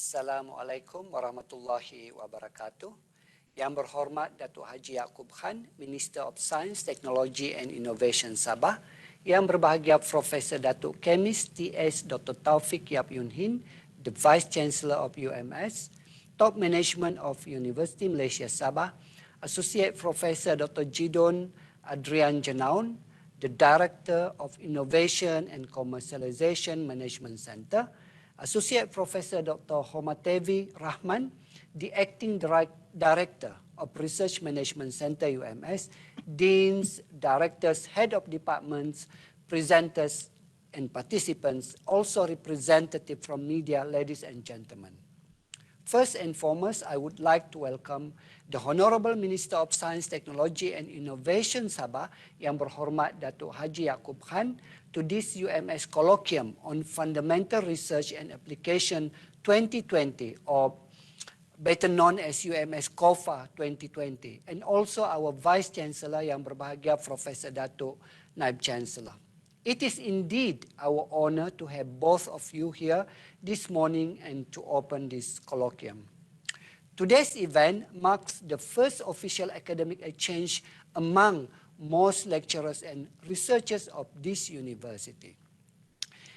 Assalamualaikum warahmatullahi wabarakatuh. Yang berhormat Datuk Haji Yaakob Khan, Minister of Science, Technology and Innovation Sabah. Yang berbahagia Profesor Datuk Kemis TS Dr. Taufik Yap Yun Hin, the Vice Chancellor of UMS, Top Management of University Malaysia Sabah, Associate Professor Dr. Jidon Adrian Janaun, the Director of Innovation and Commercialization Management Center, Associate Professor Dr. Homatevi Rahman, the Acting Director of Research Management Center UMS, Deans, Directors, Head of Departments, presenters and participants, also representative from media, ladies and gentlemen. First and foremost, I would like to welcome the Honorable Minister of Science, Technology and Innovation Sabah, Yang berhormat Datuk Haji Yaakob Khan, to this UMS Colloquium on Fundamental Research and Application 2020, or better known as UMS COFA 2020, and also our Vice Chancellor Yang berbahagia Professor Datuk Naib Chancellor. It is indeed our honor to have both of you here this morning and to open this colloquium. Today's event marks the first official academic exchange among most lecturers and researchers of this university.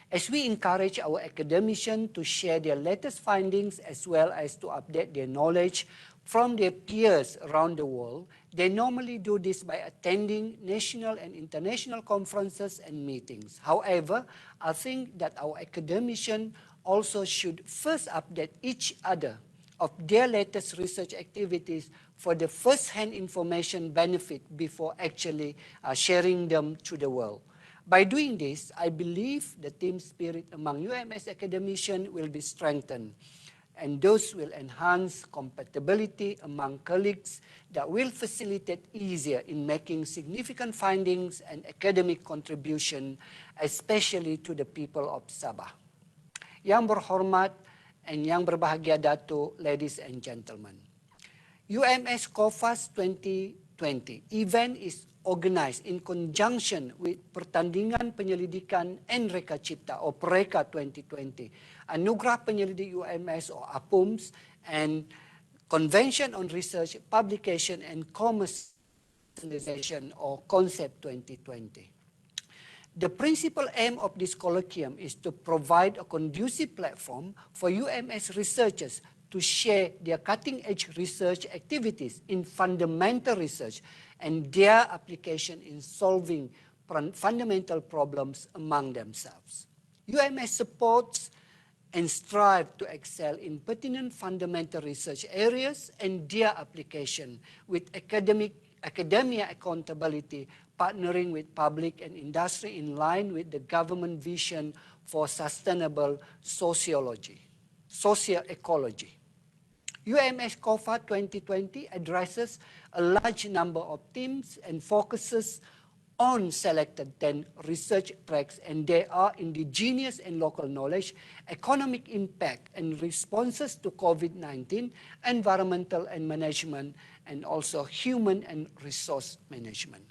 As we encourage our academicians to share their latest findings as well as to update their knowledge from their peers around the world, they normally do this by attending national and international conferences and meetings. However, I think that our academicians also should first update each other of their latest research activities for the first-hand information benefit before actually sharing them to the world. By doing this, I believe the team spirit among UMS academicians will be strengthened, and those will enhance compatibility among colleagues that will facilitate easier in making significant findings and academic contribution, especially to the people of Sabah. Yang berhormat and yang berbahagia Datuk, ladies and gentlemen. UMS COFAS 2020 event is organized in conjunction with Pertandingan Penyelidikan and Reka Cipta or PEREKA 2020, Anugerah Penyelidik UMS or APUMS, and Convention on Research, Publication and Commercialization or CONCEPT 2020. The principal aim of this colloquium is to provide a conducive platform for UMS researchers to share their cutting-edge research activities in fundamental research and their application in solving fundamental problems among themselves. UMS supports and strives to excel in pertinent fundamental research areas and their application with academia accountability, partnering with public and industry in line with the government vision for sustainable socioecology. UMS COFA 2020 addresses a large number of themes and focuses on selected 10 research tracks, and they are indigenous and local knowledge, economic impact and responses to COVID-19, environmental and management, and also human and resource management.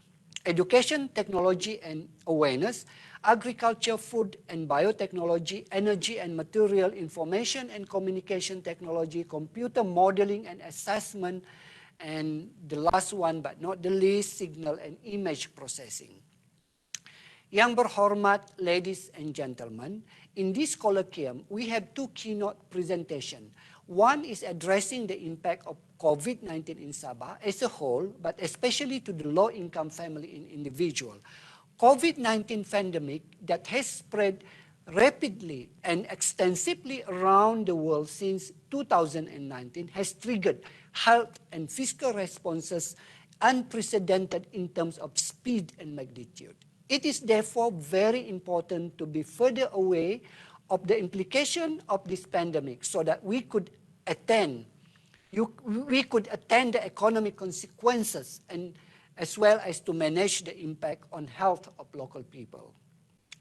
Education, technology and awareness, agriculture, food and biotechnology, energy and material, information and communication technology, computer modeling and assessment, and the last one but not the least, signal and image processing. Yang berhormat, ladies and gentlemen, in this colloquium, we have two keynote presentations. One is addressing the impact of COVID-19 in Sabah as a whole, but especially to the low-income family and individual. COVID-19 pandemic that has spread rapidly and extensively around the world since 2019 has triggered health and fiscal responses unprecedented in terms of speed and magnitude. It is therefore very important to be further aware of the implication of this pandemic so that we could attend the economic consequences and as well as to manage the impact on health of local people.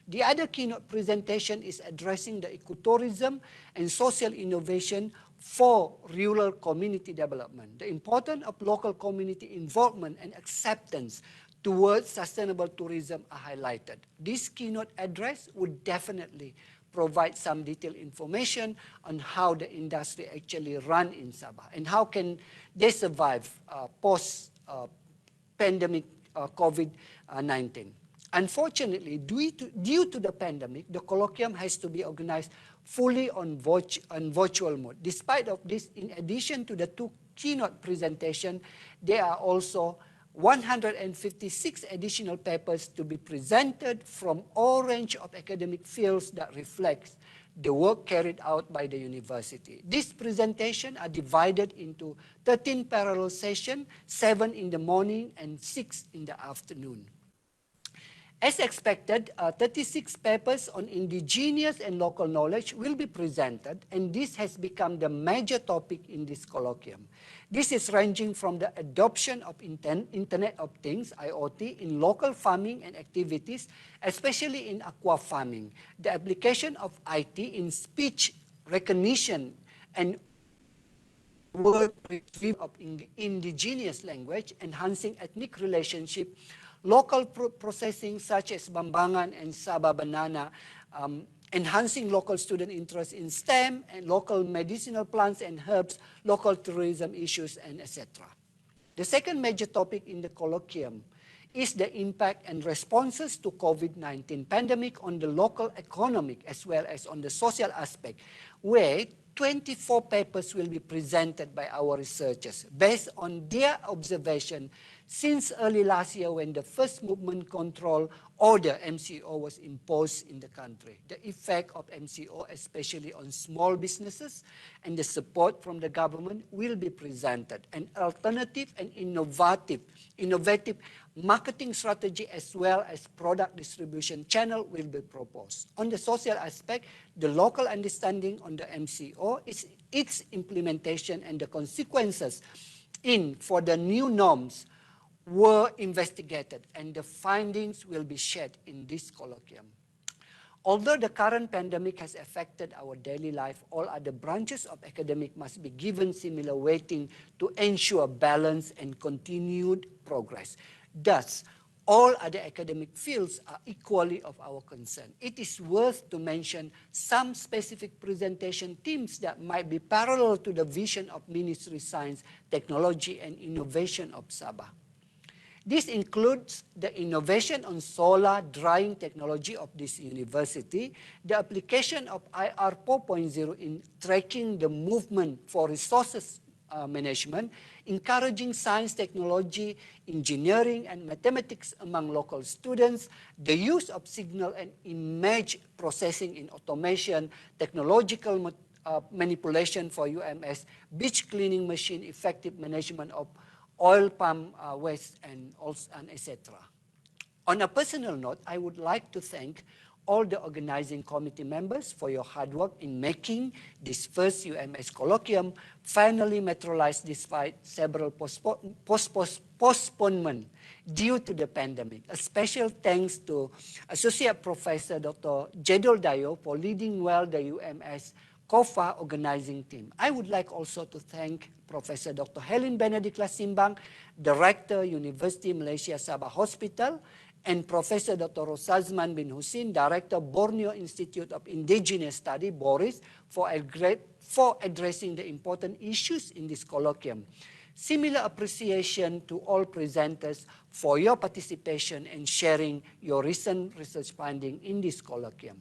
The other keynote presentation is addressing the ecotourism and social innovation for rural community development. The importance of local community involvement and acceptance towards sustainable tourism are highlighted. This keynote address would definitely provide some detailed information on how the industry actually run in Sabah and how can they survive post-pandemic COVID-19. Unfortunately, due to the pandemic, the colloquium has to be organized fully on virtual mode. Despite of this, in addition to the 2 keynote presentation, there are also 156 additional papers to be presented from all range of academic fields that reflects the work carried out by the university. These presentations are divided into 13 parallel sessions, 7 in the morning and 6 in the afternoon. As expected, 36 papers on indigenous and local knowledge will be presented, and this has become the major topic in this colloquium. This is ranging from the adoption of Internet of Things, IoT, in local farming and activities, especially in aqua farming, the application of IT in speech recognition and word retrieval of indigenous language, enhancing ethnic relationship, local processing such as Bambangan and Sabah Banana, enhancing local student interest in STEM and local medicinal plants and herbs, local tourism issues, and etc. The second major topic in the colloquium is the impact and responses to COVID-19 pandemic on the local economic as well as on the social aspect, where 24 papers will be presented by our researchers based on their observation since early last year when the first movement control order, MCO, was imposed in the country. The effect of MCO, especially on small businesses, and the support from the government will be presented. An alternative and innovative marketing strategy as well as product distribution channel will be proposed. On the social aspect, the local understanding on the MCO, its implementation and the consequences for the new norms were investigated, and the findings will be shared in this colloquium. Although the current pandemic has affected our daily life, all other branches of academic must be given similar weighting to ensure balance and continued progress. Thus, all other academic fields are equally of our concern. It is worth to mention some specific presentation themes that might be parallel to the vision of Ministry of Science, Technology and Innovation of Sabah. This includes the innovation on solar drying technology of this university, the application of IR 4.0 in tracking the movement for resources management, encouraging science, technology, engineering, and mathematics among local students, the use of signal and image processing in automation, technological manipulation for UMS, beach cleaning machine, effective management of oil palm waste, and etc. On a personal note, I would like to thank all the organizing committee members for your hard work in making this first UMS colloquium finally materialized despite several postponement due to the pandemic. A special thanks to Associate Professor Dr. Jedul Dayo for leading well the UMS COFA organizing team. I would like also to thank Professor Dr. Helen Benedict Lasimbang, Director, University Malaysia Sabah Hospital, and Professor Dr. Rosazman bin Husin, Director, Borneo Institute of Indigenous Study, Boris, for addressing the important issues in this colloquium. Similar appreciation to all presenters for your participation and sharing your recent research finding in this colloquium.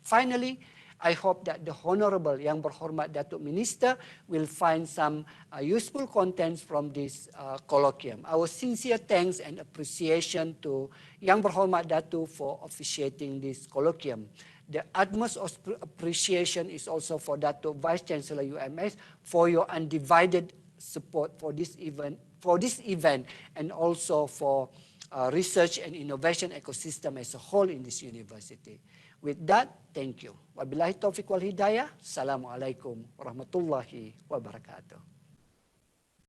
Finally, I hope that the Honorable Yang Berhormat Datuk Minister will find some useful contents from this colloquium. Our sincere thanks and appreciation to Yang Berhormat Datuk for officiating this colloquium. The utmost appreciation is also for Datuk Vice Chancellor UMS for your undivided support for this event and also for research and innovation ecosystem as a whole in this university. With that, thank you. Wabillahi taufiq wal hidayah. Assalamualaikum warahmatullahi wabarakatuh.